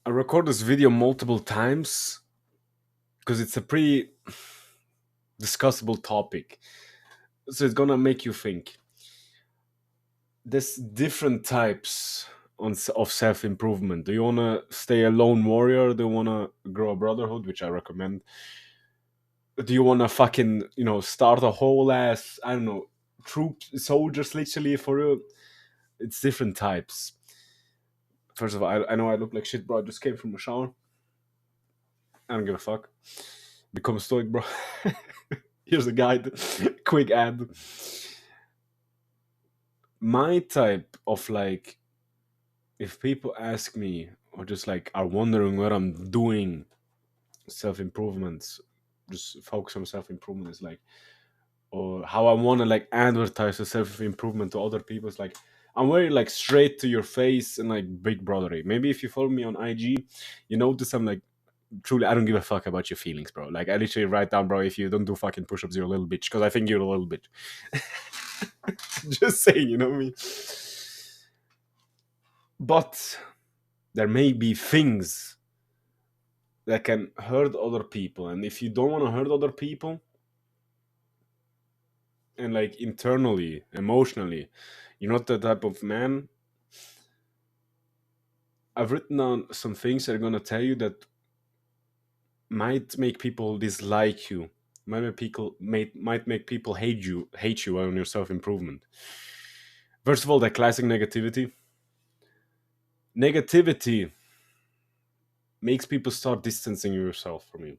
I record this video multiple times because it's a pretty discussable topic. So it's gonna make you think. There's different types of self improvement. Do you wanna stay a lone warrior? Do you wanna grow a brotherhood, which I recommend? Do you wanna fucking start a whole ass I don't know troop soldiers literally for you? It's different types. First of all, I know I look like shit, bro. I just came from a shower. I don't give a fuck. Become stoic, bro. Here's a guide. Quick ad. My type of like, if people ask me or just like are wondering what I'm doing, self improvements, just focus on self improvement is like, or how I want to like advertise the self improvement to other people. It's like I'm very like straight to your face and like big brothery. Maybe if you follow me on IG, you notice I'm like truly I don't give a fuck about your feelings, bro. Like I literally write down, bro, if you don't do fucking push-ups, you're a little bitch. Because I think you're a little bitch. Just saying, you know what I mean? But there may be things that can hurt other people. And if you don't want to hurt other people, and like internally, emotionally, you're not the type of man. I've written down some things that are gonna tell you that might make people dislike you, might make people hate you on your self improvement. First of all, the classic negativity. Negativity makes people start distancing yourself from you.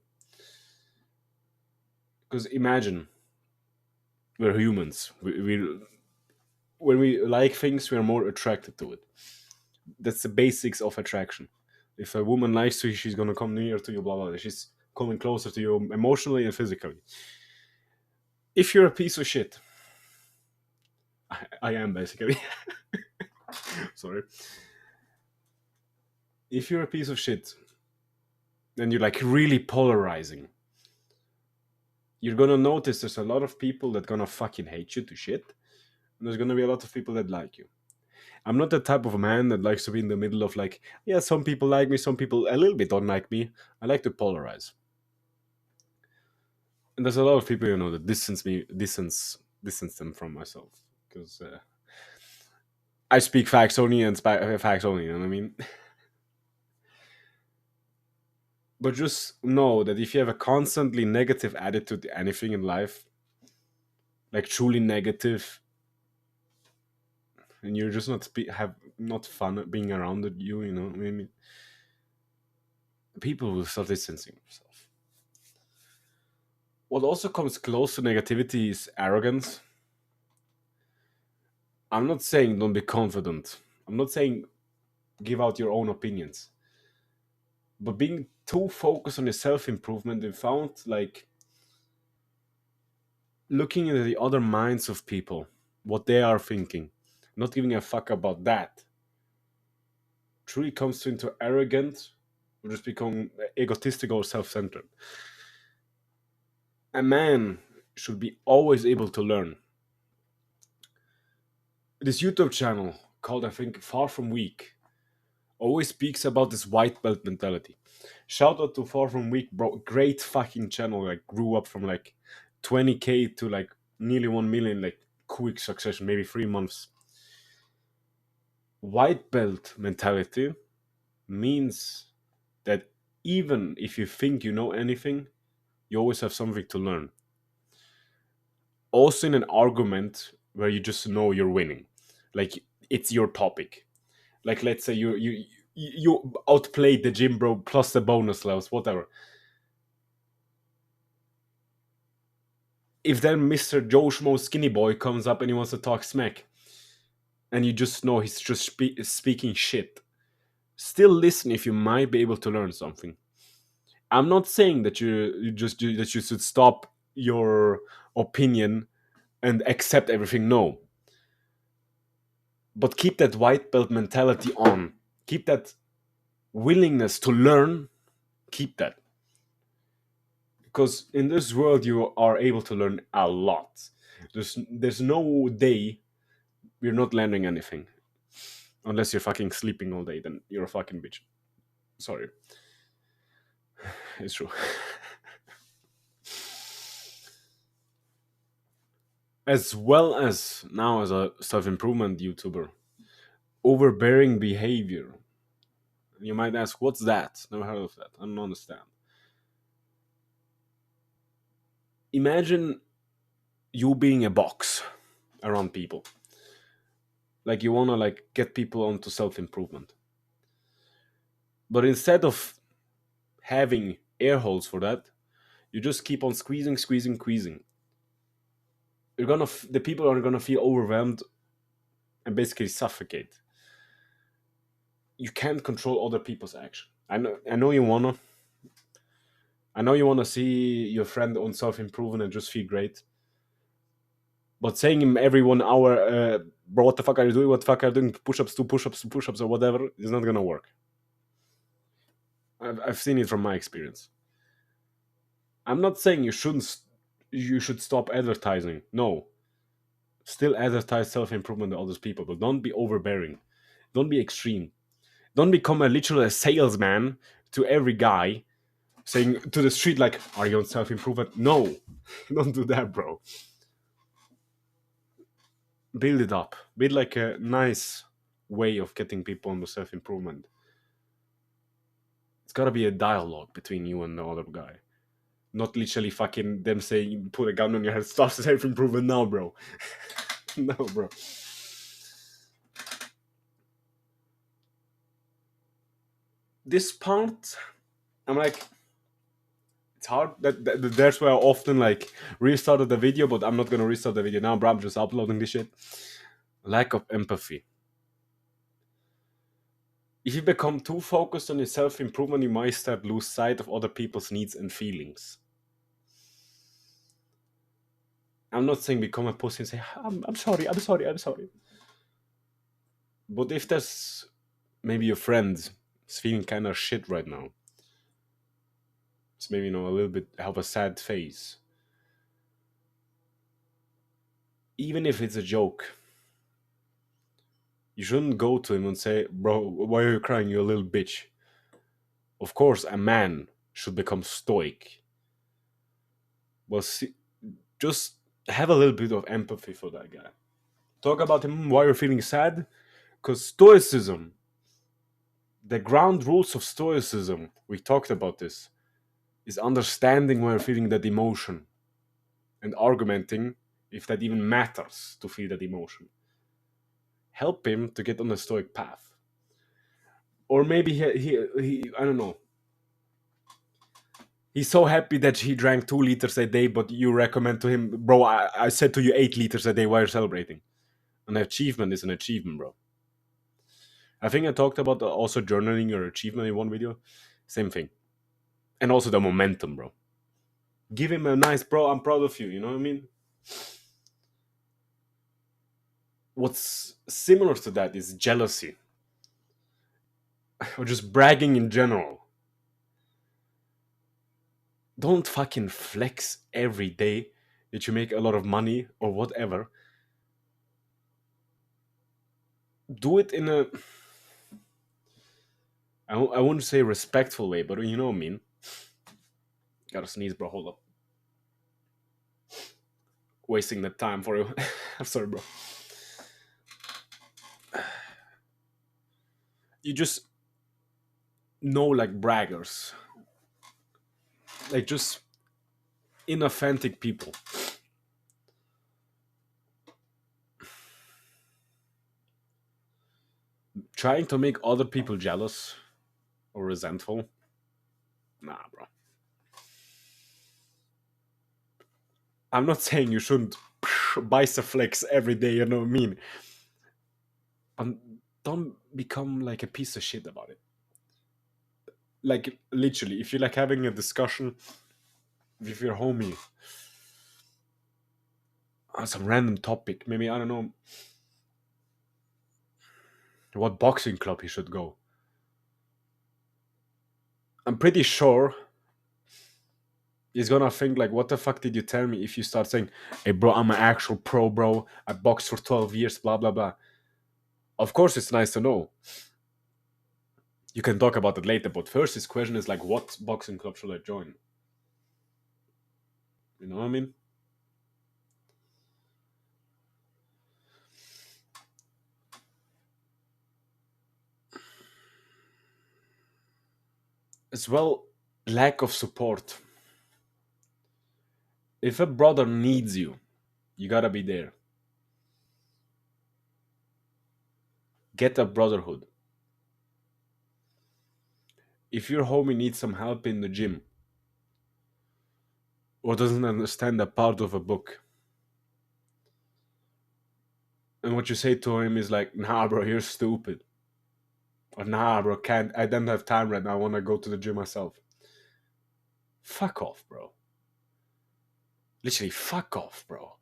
Because imagine we're humans. We when we like things, we're more attracted to it. That's the basics of attraction. If a woman likes you, she's gonna come near to you, blah blah. She's coming closer to you emotionally and physically. If you're a piece of shit, I am basically. Sorry. If you're a piece of shit, then you're like really polarizing. You're gonna notice there's a lot of people that gonna fucking hate you to shit, and there's gonna be a lot of people that like you. I'm not the type of man that likes to be in the middle of like, yeah, some people like me, some people a little bit don't like me. I like to polarize. And there's a lot of people, that distance them from myself because I speak facts only and facts only. You know what I mean? But just know that if you have a constantly negative attitude to anything in life, like truly negative, and you're just have not fun being around you, I mean, people will start distancing themselves. What also comes close to negativity is arrogance. I'm not saying don't be confident. I'm not saying give out your own opinions. But being too focused on your self improvement and found like looking into the other minds of people, what they are thinking, not giving a fuck about that, truly comes into arrogance or just become egotistical or self centered. A man should be always able to learn. This YouTube channel called, I think, Far From Weak always speaks about this white belt mentality. Shout out to Far From Weak, bro. Great fucking channel. Like, grew up from like 20K to like nearly 1 million, like quick succession, maybe 3 months. White belt mentality means that even if you think you know anything, you always have something to learn. Also, in an argument where you just know you're winning, like it's your topic. Like, let's say you outplayed the gym bro plus the bonus levels, whatever. If then Mr. Joe Schmo Skinny Boy comes up and he wants to talk smack, and you just know he's just speaking shit, still listen if you might be able to learn something. I'm not saying that that you should stop your opinion and accept everything. No, but keep that white belt mentality on. Keep that willingness to learn. Keep that, because in this world you are able to learn a lot. There's no day you're not learning anything, unless you're fucking sleeping all day. Then you're a fucking bitch. Sorry, it's true. As well as now as a self-improvement YouTuber, overbearing behavior. You might ask, what's that? Never heard of that. I don't understand. Imagine you being a box around people. Like you wanna like get people onto self-improvement. But instead of having air holes for that, you just keep on squeezing, squeezing, squeezing. The people are gonna feel overwhelmed and basically suffocate. You can't control other people's action. I know you wanna see your friend on self improvement and just feel great. But saying him every 1 hour, bro, what the fuck are you doing? What the fuck are you doing? Push-ups, do push-ups, do push-ups, or whatever, is not gonna work. I've seen it from my experience. I'm not saying you should stop advertising. No, still advertise self-improvement to other people, but don't be overbearing. Don't be extreme. Don't become a literal a salesman to every guy saying to the street like, "Are you on self-improvement?" No, don't do that, bro. Build it up. Build like a nice way of getting people on the self-improvement. It's gotta be a dialogue between you and the other guy. Not literally fucking them saying, put a gun on your head, start self-improvement now, bro. No, bro. This part, I'm like, it's hard. That's why I often like restarted the video, but I'm not gonna restart the video now, bro. I'm just uploading this shit. Lack of empathy. If you become too focused on your self-improvement, you might start lose sight of other people's needs and feelings. I'm not saying become a pussy and say, I'm sorry, I'm sorry, I'm sorry. But if there's maybe your friend is feeling kind of shit right now, it's maybe, a little bit have a sad face. Even if it's a joke, you shouldn't go to him and say, bro, why are you crying, you little bitch? Of course, a man should become stoic. Well, see, just have a little bit of empathy for that guy. Talk about him, why you're feeling sad. Because stoicism, the ground rules of stoicism, we talked about this, is understanding why you're feeling that emotion and argumenting if that even matters to feel that emotion. Help him to get on the stoic path. Or maybe he I don't know. He's so happy that he drank 2 liters a day, but you recommend to him, bro, I said to you 8 liters a day, why are you celebrating? An achievement is an achievement, bro. I think I talked about also journaling your achievement in one video. Same thing. And also the momentum, bro. Give him a nice, bro, I'm proud of you, you know what I mean? What's similar to that is jealousy. Or just bragging in general. Don't fucking flex every day that you make a lot of money or whatever. Do it in a, I wouldn't say respectful way, but you know what I mean. Gotta sneeze, bro. Hold up. Wasting the time for you. I'm sorry, bro. You just know, like braggers, like just inauthentic people. Trying to make other people jealous or resentful. Nah, bro. I'm not saying you shouldn't flex every day, you know what I mean? Don't become like a piece of shit about it. Like, literally, if you're like having a discussion with your homie on some random topic, maybe, I don't know, what boxing club he should go. I'm pretty sure he's gonna think like, what the fuck did you tell me? If you start saying, hey bro, I'm an actual pro, bro, I boxed for 12 years, blah blah blah. Of course it's nice to know. You can talk about it later, but first his question is like, what boxing club should I join? You know what I mean? As well, lack of support. If a brother needs you, you gotta be there. Get a brotherhood. If your homie needs some help in the gym or doesn't understand a part of a book, and what you say to him is like, nah, bro, you're stupid. Or nah, bro, can't, I don't have time right now. I want to go to the gym myself. Fuck off, bro. Literally, fuck off, bro.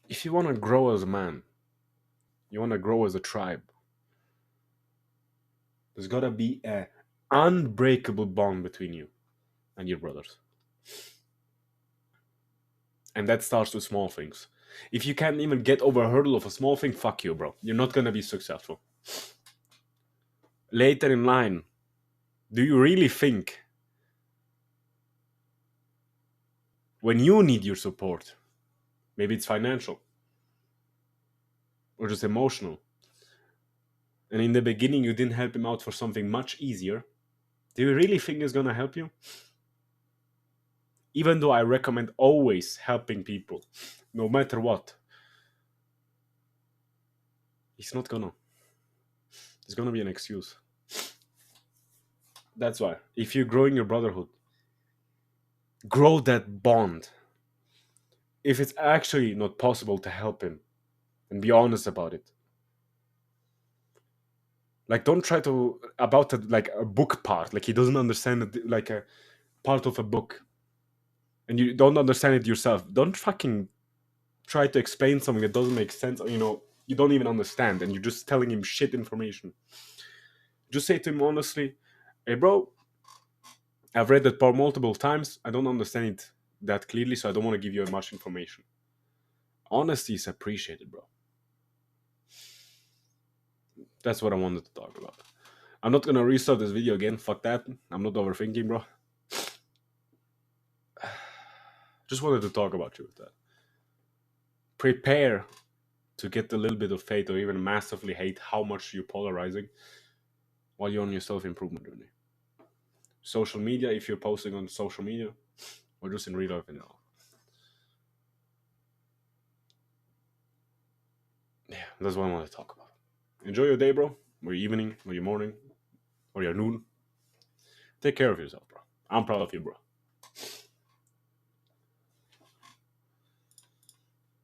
If you want to grow as a man, you want to grow as a tribe, there's gotta be a unbreakable bond between you and your brothers. And that starts with small things. If you can't even get over a hurdle of a small thing, fuck you, bro. You're not gonna be successful. Later in line, do you really think when you need your support, maybe it's financial or just emotional, and in the beginning you didn't help him out for something much easier, do you really think he's gonna help you? Even though I recommend always helping people, no matter what, he's not gonna. It's gonna be an excuse. That's why, if you're growing your brotherhood, grow that bond. If it's actually not possible to help him, and be honest about it. Like, don't try to about it like a book part. Like he doesn't understand it, like a part of a book, and you don't understand it yourself. Don't fucking try to explain something that doesn't make sense. Or, you don't even understand, and you're just telling him shit information. Just say to him honestly, "Hey, bro, I've read that part multiple times. I don't understand it that clearly, so I don't want to give you much information." Honesty is appreciated, bro. That's what I wanted to talk about. I'm not gonna restart this video again. Fuck that. I'm not overthinking, bro. Just wanted to talk about you with that. Prepare to get a little bit of hate or even massively hate how much you're polarizing while you're on your self-improvement journey. Social media, if you're posting on social media, or just in real life, Yeah, that's what I want to talk about. Enjoy your day, bro, or your evening, or your morning, or your noon. Take care of yourself, bro. I'm proud of you, bro.